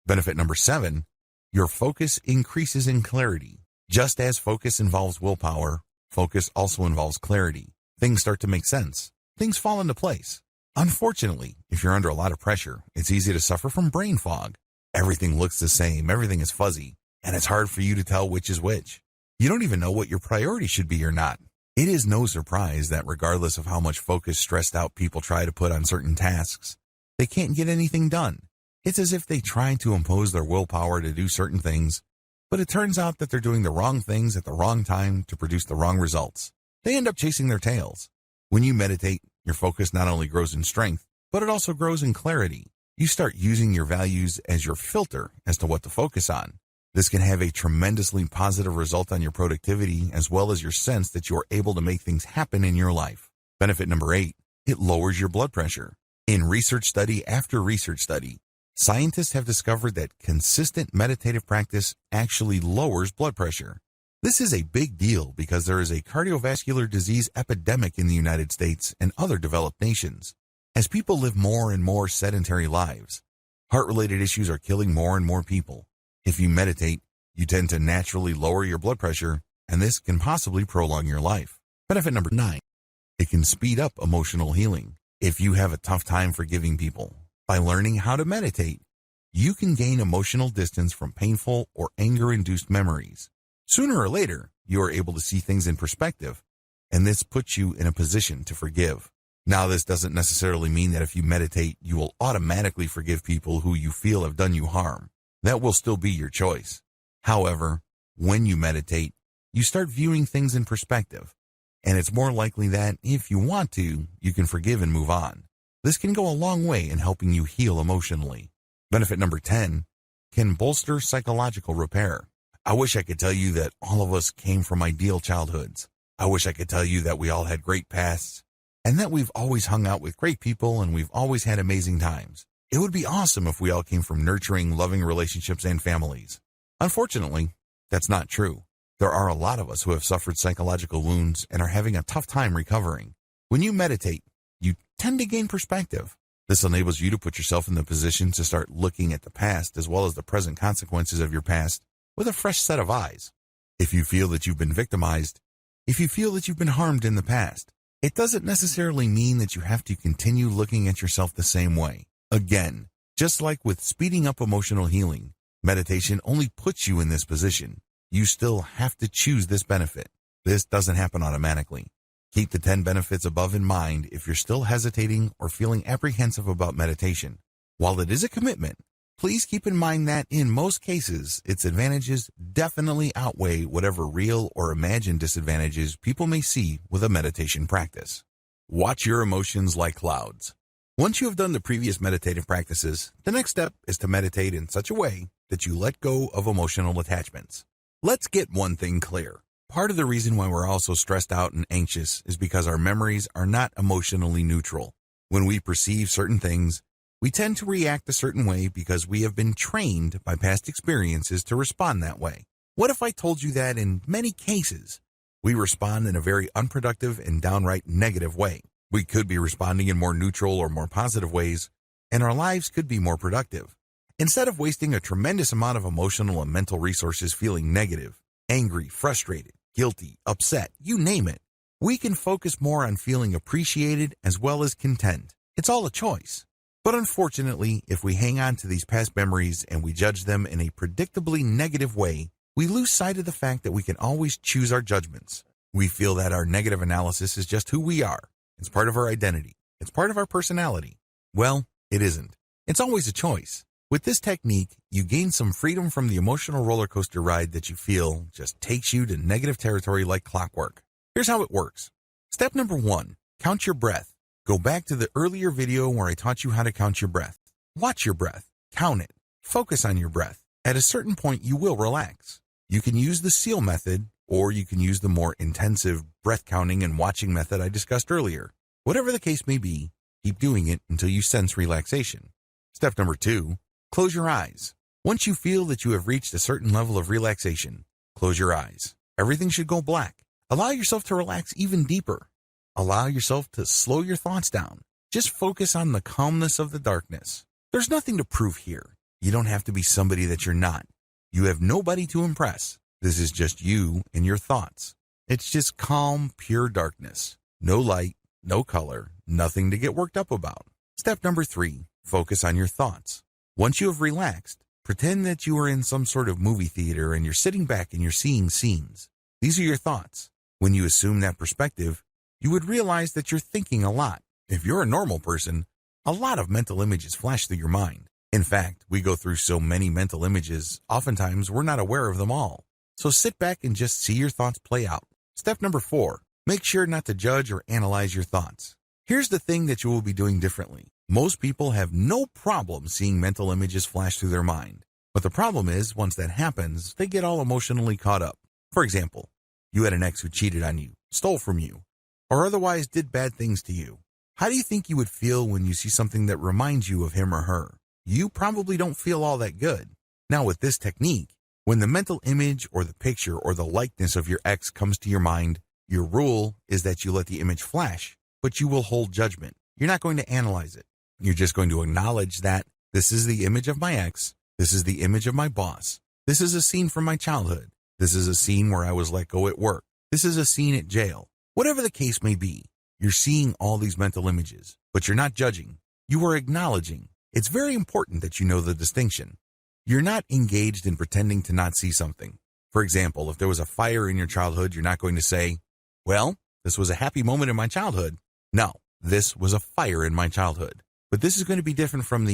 Benefit number 7, your focus increases in clarity. Just as focus involves willpower, focus also involves clarity. Things start to make sense. Things fall into place. Unfortunately, if you're under a lot of pressure, it's easy to suffer from brain fog. Everything looks the same, everything is fuzzy, and it's hard for you to tell which is which. You don't even know what your priority should be or not. It is no surprise that regardless of how much focus stressed out people try to put on certain tasks, they can't get anything done. It's as if they try to impose their willpower to do certain things, but it turns out that they're doing the wrong things at the wrong time to produce the wrong results. They end up chasing their tails. When you meditate, your focus not only grows in strength, but it also grows in clarity. You start using your values as your filter as to what to focus on. This can have a tremendously positive result on your productivity as well as your sense that you are able to make things happen in your life. Benefit number 8, it lowers your blood pressure. In research study after research study, scientists have discovered that consistent meditative practice actually lowers blood pressure. This is a big deal because there is a cardiovascular disease epidemic in the United States and other developed nations. As people live more and more sedentary lives, heart-related issues are killing more and more people. If you meditate, you tend to naturally lower your blood pressure, and this can possibly prolong your life. Benefit number 9, it can speed up emotional healing. If you have a tough time forgiving people, by learning how to meditate, you can gain emotional distance from painful or anger-induced memories. Sooner or later, you are able to see things in perspective, and this puts you in a position to forgive. Now, this doesn't necessarily mean that if you meditate, you will automatically forgive people who you feel have done you harm. That will still be your choice. However, when you meditate, you start viewing things in perspective, and it's more likely that, if you want to, you can forgive and move on. This can go a long way in helping you heal emotionally. Benefit number 10, can bolster psychological repair. I wish I could tell you that all of us came from ideal childhoods. I wish I could tell you that we all had great pasts, and that we've always hung out with great people and we've always had amazing times. It would be awesome if we all came from nurturing, loving relationships and families. Unfortunately, that's not true. There are a lot of us who have suffered psychological wounds and are having a tough time recovering. When you meditate, you tend to gain perspective. This enables you to put yourself in the position to start looking at the past as well as the present consequences of your past with a fresh set of eyes. If you feel that you've been victimized, if you feel that you've been harmed in the past, it doesn't necessarily mean that you have to continue looking at yourself the same way. Again, just like with speeding up emotional healing, meditation only puts you in this position. You still have to choose this benefit. This doesn't happen automatically. Keep the 10 benefits above in mind if you're still hesitating or feeling apprehensive about meditation. While it is a commitment, please keep in mind that in most cases, its advantages definitely outweigh whatever real or imagined disadvantages people may see with a meditation practice. Watch your emotions like clouds. Once you have done the previous meditative practices, the next step is to meditate in such a way that you let go of emotional attachments. Let's get one thing clear. Part of the reason why we're all so stressed out and anxious is because our memories are not emotionally neutral. When we perceive certain things, we tend to react a certain way because we have been trained by past experiences to respond that way. What if I told you that in many cases, we respond in a very unproductive and downright negative way? We could be responding in more neutral or more positive ways, and our lives could be more productive. Instead of wasting a tremendous amount of emotional and mental resources feeling negative, angry, frustrated, guilty, upset, you name it, we can focus more on feeling appreciated as well as content. It's all a choice. But unfortunately, if we hang on to these past memories and we judge them in a predictably negative way, we lose sight of the fact that we can always choose our judgments. We feel that our negative analysis is just who we are. It's part of our identity. It's part of our personality. Well, it isn't. It's always a choice. With this technique, you gain some freedom from the emotional roller coaster ride that you feel just takes you to negative territory like clockwork. Here's how it works. Step number 1, count your breath. Go back to the earlier video where I taught you how to count your breath. Watch your breath. Count it. Focus on your breath. At a certain point, you will relax. You can use the SEAL method, or you can use the more intensive breath counting and watching method I discussed earlier. Whatever the case may be, keep doing it until you sense relaxation. Step number 2, close your eyes. Once you feel that you have reached a certain level of relaxation, close your eyes. Everything should go black. Allow yourself to relax even deeper. Allow yourself to slow your thoughts down. Just focus on the calmness of the darkness. There's nothing to prove here. You don't have to be somebody that you're not. You have nobody to impress. This is just you and your thoughts. It's just calm, pure darkness. No light, no color, nothing to get worked up about. Step number 3, focus on your thoughts. Once you have relaxed, pretend that you are in some sort of movie theater and you're sitting back and you're seeing scenes. These are your thoughts. When you assume that perspective, you would realize that you're thinking a lot. If you're a normal person, a lot of mental images flash through your mind. In fact, we go through so many mental images, oftentimes we're not aware of them all. So sit back and just see your thoughts play out. Step number 4, make sure not to judge or analyze your thoughts. Here's the thing that you will be doing differently. Most people have no problem seeing mental images flash through their mind, But the problem is, once that happens, they get all emotionally caught up. For example, you had an ex who cheated on you, stole from you, or otherwise did bad things to you. How do you think you would feel when you see something that reminds you of him or her? You probably don't feel all that good. Now with this technique, when the mental image or the picture or the likeness of your ex comes to your mind, your rule is that you let the image flash, but you will hold judgment. You're not going to analyze it. You're just going to acknowledge that this is the image of my ex, this is the image of my boss, this is a scene from my childhood, this is a scene where I was let go at work, this is a scene at jail. Whatever the case may be, you're seeing all these mental images, but you're not judging. You are acknowledging. It's very important that you know the distinction. You're not engaged in pretending to not see something. For example, if there was a fire in your childhood, you're not going to say, well, this was a happy moment in my childhood. No, this was a fire in my childhood. But this is going to be different from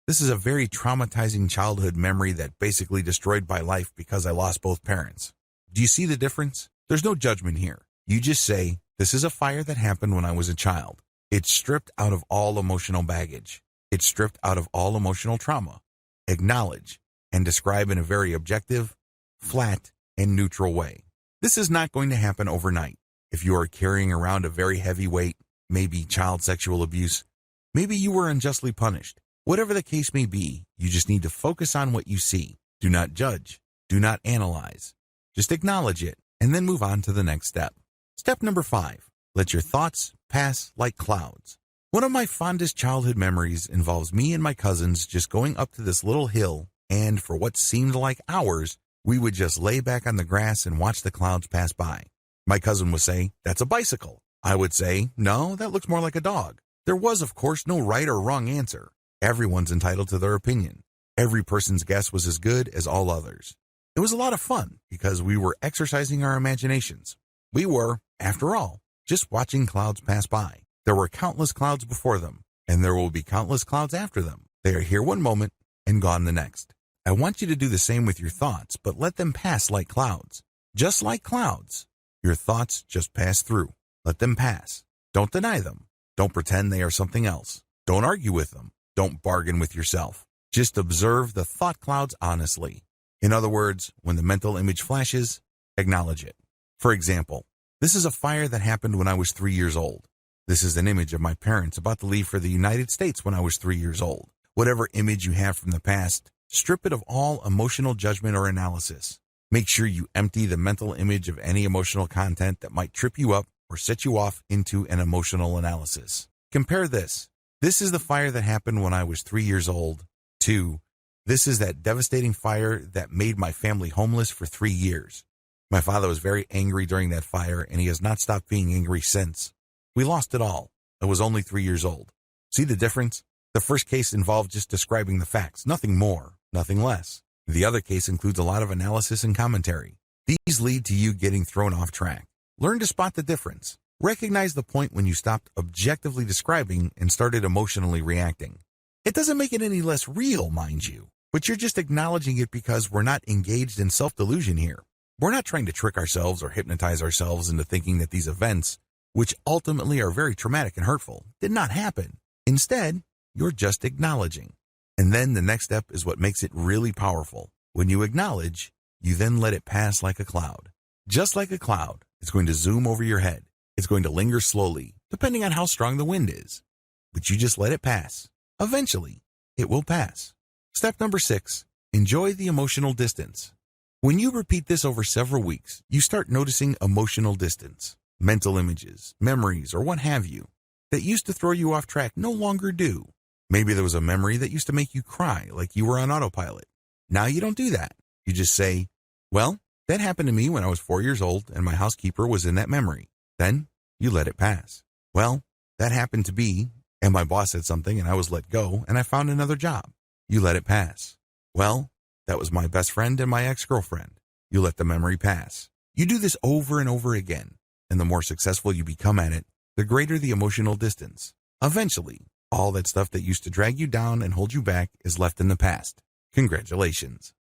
this is a very traumatizing childhood memory that basically destroyed my life because I lost both parents. Do you see the difference? There's no judgment here. You just say, this is a fire that happened when I was a child. It's stripped out of all emotional baggage. It's stripped out of all emotional trauma. Acknowledge and describe in a very objective, flat, and neutral way. This is not going to happen overnight. If you are carrying around a very heavy weight, maybe child sexual abuse, maybe you were unjustly punished. Whatever the case may be, you just need to focus on what you see. Do not judge. Do not analyze. Just acknowledge it and then move on to the next step. Step number 5, let your thoughts pass like clouds. One of my fondest childhood memories involves me and my cousins just going up to this little hill, and for what seemed like hours, we would just lay back on the grass and watch the clouds pass by. My cousin would say, that's a bicycle. I would say, no, that looks more like a dog. There was, of course, no right or wrong answer. Everyone's entitled to their opinion. Every person's guess was as good as all others. It was a lot of fun because we were exercising our imaginations. We were, after all, just watching clouds pass by. There were countless clouds before them, and there will be countless clouds after them. They are here one moment and gone the next. I want you to do the same with your thoughts, but let them pass like clouds. Just like clouds, your thoughts just pass through. Let them pass. Don't deny them. Don't pretend they are something else. Don't argue with them. Don't bargain with yourself. Just observe the thought clouds honestly. In other words, when the mental image flashes, acknowledge it. For example, this is a fire that happened when I was 3 years old. This is an image of my parents about to leave for the United States when I was 3 years old. Whatever image you have from the past, strip it of all emotional judgment or analysis. Make sure you empty the mental image of any emotional content that might trip you up or set you off into an emotional analysis. Compare this. This is the fire that happened when I was 3 years old. 2. This is that devastating fire that made my family homeless for 3 years. My father was very angry during that fire, and he has not stopped being angry since. We lost it all. I was only 3 years old. See the difference? The first case involved just describing the facts, nothing more, nothing less. The other case includes a lot of analysis and commentary. These lead to you getting thrown off track. Learn to spot the difference. Recognize the point when you stopped objectively describing and started emotionally reacting. It doesn't make it any less real, mind you, but you're just acknowledging it because we're not engaged in self-delusion here. We're not trying to trick ourselves or hypnotize ourselves into thinking that these events, which ultimately are very traumatic and hurtful, did not happen. Instead, you're just acknowledging. And then the next step is what makes it really powerful. When you acknowledge, you then let it pass like a cloud. Just like a cloud, it's going to zoom over your head. It's going to linger slowly, depending on how strong the wind is. But you just let it pass. Eventually, it will pass. Step number 6, enjoy the emotional distance. When you repeat this over several weeks, you start noticing emotional distance. Mental images, memories, or what have you, that used to throw you off track no longer do. Maybe there was a memory that used to make you cry like you were on autopilot. Now you don't do that. You just say, well, that happened to me when I was 4 years old and my housekeeper was in that memory. Then you let it pass. Well, that happened to me and my boss said something and I was let go and I found another job. You let it pass. Well, that was my best friend and my ex-girlfriend. You let the memory pass. You do this over and over again, and the more successful you become at it, the greater the emotional distance. Eventually, all that stuff that used to drag you down and hold you back is left in the past. Congratulations.